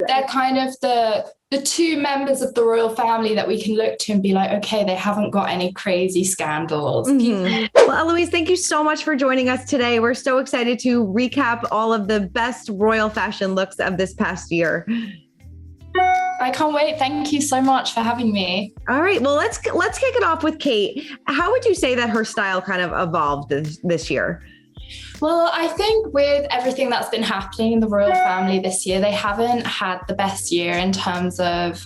they're kind of the two members of the royal family that we can look to and be like, okay, they haven't got any crazy scandals. Mm-hmm. Well, Eloise, thank you so much for joining us today. We're so excited to recap all of the best royal fashion looks of this past year. I can't wait. Thank you so much for having me. All right. Well, let's kick it off with Kate. How would you say that her style kind of evolved this year? Well, I think with everything that's been happening in the royal family this year, they haven't had the best year in terms of,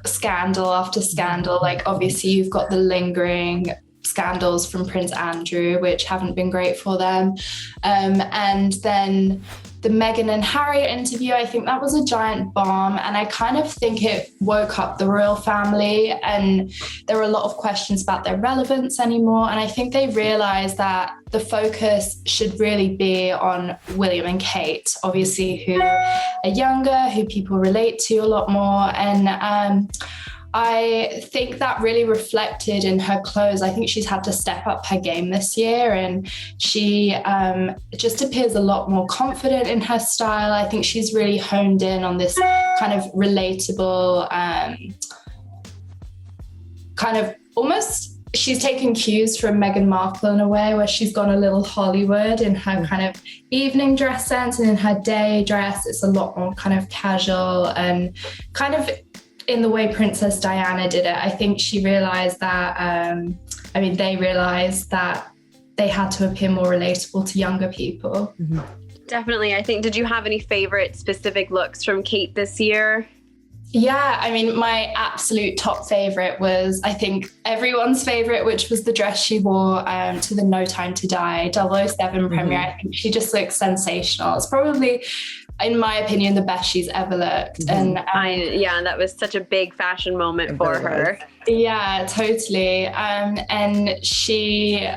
scandal after scandal. Like, obviously, you've got the lingering scandals from Prince Andrew, which haven't been great for them. And then the Meghan and Harry interview, I think that was a giant bomb. And I kind of think it woke up the royal family, and there were a lot of questions about their relevance anymore. And I think they realized that the focus should really be on William and Kate, obviously, who are younger, who people relate to a lot more. And I think that really reflected in her clothes. I think she's had to step up her game this year, and she just appears a lot more confident in her style. I think she's really honed in on this kind of relatable, kind of almost, she's taken cues from Meghan Markle in a way, where she's gone a little Hollywood in her kind of evening dress sense, and in her day dress, it's a lot more kind of casual and kind of in the way Princess Diana did it. I think she realized that, they realized that they had to appear more relatable to younger people. Mm-hmm. Definitely. I think, did you have any favorite specific looks from Kate this year? Yeah, my absolute top favorite was, I think, everyone's favorite, which was the dress she wore to the No Time to Die 007 premiere. I think she just looks sensational. It's probably, in my opinion, the best she's ever looked. Mm-hmm. And that was such a big fashion moment for her. Yeah, totally. And she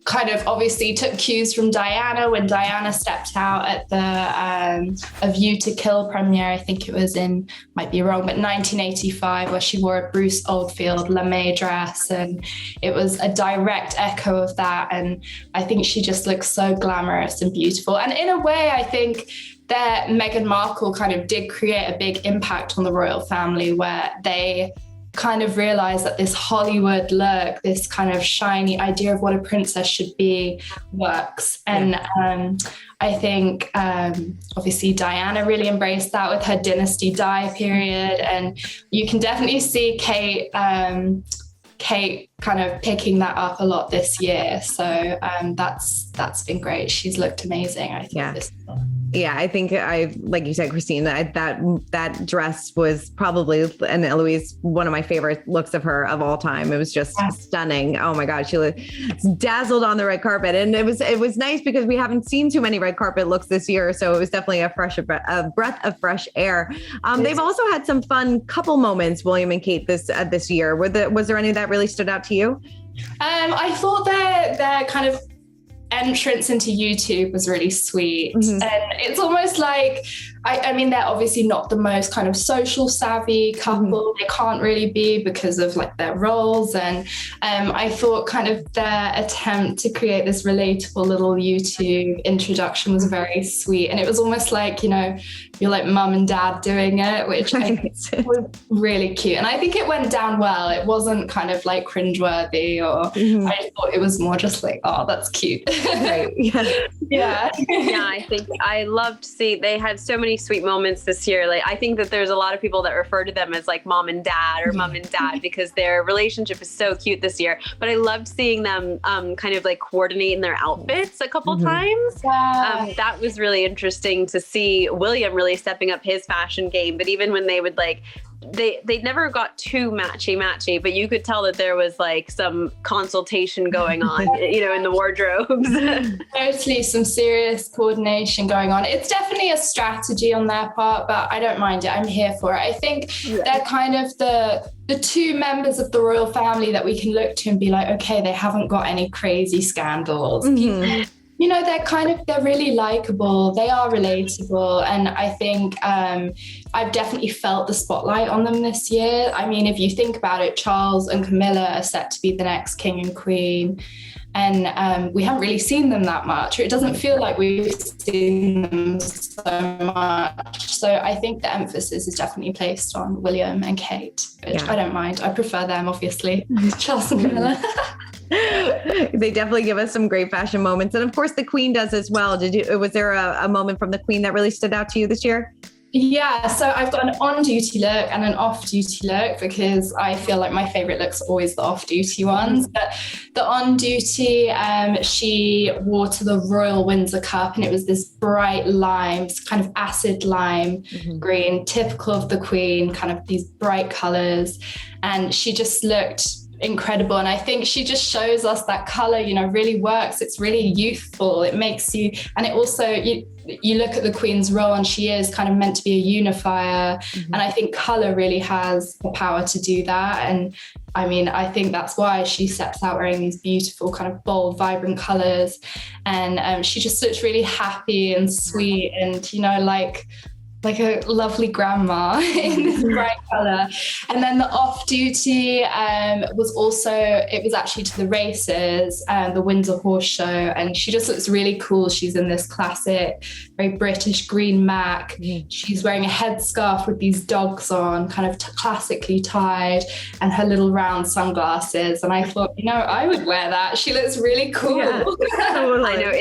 kind of obviously took cues from Diana when Diana stepped out at the A View to Kill premiere. I think it was might be wrong, but 1985, where she wore a Bruce Oldfield lame dress, and it was a direct echo of that. And I think she just looks so glamorous and beautiful. And in a way, I think that Meghan Markle kind of did create a big impact on the royal family, where they kind of realized that this Hollywood look, this kind of shiny idea of what a princess should be, works. And I think obviously Diana really embraced that with her Dynasty Di period, and you can definitely see Kate kind of picking that up a lot this year. So that's been great. She's looked amazing, I think. Yeah, I think like you said, Christine, that dress was probably, and Eloise, one of my favorite looks of her of all time. It was just stunning. Oh my God, she looked dazzled on the red carpet. And it was nice because we haven't seen too many red carpet looks this year. So it was definitely a breath of fresh air. They've also had some fun couple moments, William and Kate, this year. Was there any that really stood out to you? I thought their kind of entrance into YouTube was really sweet. Mm-hmm. And it's almost like, they're obviously not the most kind of social savvy couple. Mm-hmm. They can't really be because of like their roles. And I thought kind of their attempt to create this relatable little YouTube introduction was very sweet. And it was almost like, you're like mum and dad doing it, which I think was really cute. And I think it went down well. It wasn't kind of like cringeworthy, or I thought it was more just like, oh, that's cute. Right. Yeah. I think I loved they had so many sweet moments this year. Like, I think that there's a lot of people that refer to them as like mom and dad or mom and dad because their relationship is so cute this year. But I loved seeing them kind of like coordinate in their outfits a couple times. Yeah. That was really interesting to see William really stepping up his fashion game. But even when they would like, they never got too matchy, but you could tell that there was like some consultation going on, in the wardrobes. Totally, some serious coordination going on. It's definitely a strategy on their part, but I don't mind it. I'm here for it. I think they're kind of the two members of the royal family that we can look to and be like, okay, they haven't got any crazy scandals. Mm-hmm. They're really likable. They are relatable. And I think I've definitely felt the spotlight on them this year. If you think about it, Charles and Camilla are set to be the next king and queen. And we haven't really seen them that much, or it doesn't feel like we've seen them so much. So I think the emphasis is definitely placed on William and Kate, which I don't mind. I prefer them, obviously. Charles and Camilla. They definitely give us some great fashion moments. And of course the Queen does as well. Was there a moment from the Queen that really stood out to you this year? Yeah, so I've got an on-duty look and an off-duty look, because I feel like my favorite looks are always the off-duty ones. But the on-duty, she wore to the Royal Windsor Cup, and it was this bright lime, kind of acid lime green, typical of the Queen, kind of these bright colors. And she just looked incredible. And I think she just shows us that color, really works. It's really youthful. It makes you, and it also, you look at the Queen's role, and she is kind of meant to be a unifier. And I think color really has the power to do that. And I mean, I think that's why she steps out wearing these beautiful, kind of bold, vibrant colors. And she just looks really happy and sweet, and, like a lovely grandma in this bright color. And then the off-duty was actually to the races, the Windsor Horse Show, and she just looks really cool. She's in this classic, very British green mac. She's wearing a headscarf with these dogs on, kind of classically tied, and her little round sunglasses. And I thought, I would wear that. She looks really cool. Yeah, totally. I know,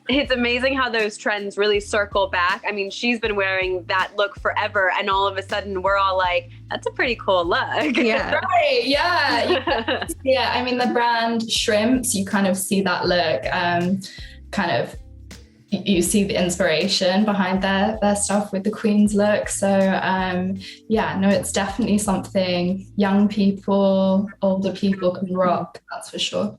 it's amazing how those trends really circle back. I mean, she's been wearing that look forever, and all of a sudden we're all like, that's a pretty cool look. Yeah. Right. Yeah. Yeah. I mean, the brand Shrimps, you kind of see that look, you see the inspiration behind their stuff with the Queen's look. So it's definitely something young people, older people can rock. That's for sure.